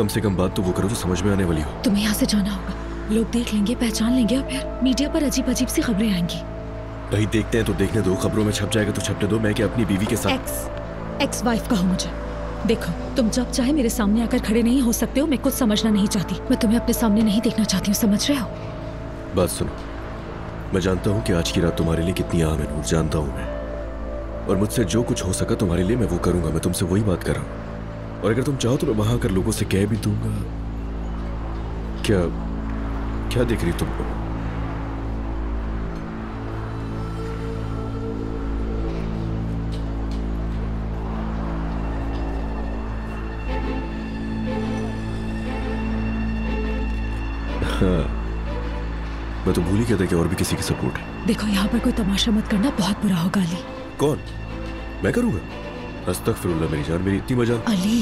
कम से कम बात तो वो करो जो समझ में आने वाली हो। तुम्हें यहाँ से जाना होगा, लोग देख लेंगे, पहचान लेंगे और फिर मीडिया पर अजीब अजीब सी खबरें आएंगी। भाई देखते हैं तो देखने दो, खबरों में छप जाएगा तो छपने दो। मैं क्या अपनी बीवी के साथ एक्स वाइफ कहो मुझे। देखो, तुम जब चाहे मेरे सामने आकर खड़े नहीं हो सकते हो। मैं कुछ समझना नहीं चाहती, मैं तुम्हें अपने सामने नहीं देखना चाहती हूँ, समझ रहे हो? बात सुनो, मैं जानता हूँ कि आज की रात तुम्हारे लिए कितनी अहम है नूर, जानता हूँ मैं। और मुझसे जो कुछ हो सका तुम्हारे लिए मैं वो करूंगा। मैं तुमसे वही बात कर रहा हूँ। और अगर तुम चाहो तो मैं वहां आकर लोगों से कह भी दूंगा। क्या क्या देख रही तुमको? हाँ, मैं तो भूल ही गया था कि और भी किसी की सपोर्ट है। देखो, यहाँ पर कोई तमाशा मत करना, बहुत बुरा होगा अली। कौन? मैं करूंगा? अस्तगफिरुल्लाह मेरी जान, मेरी इतनी मजाल। अली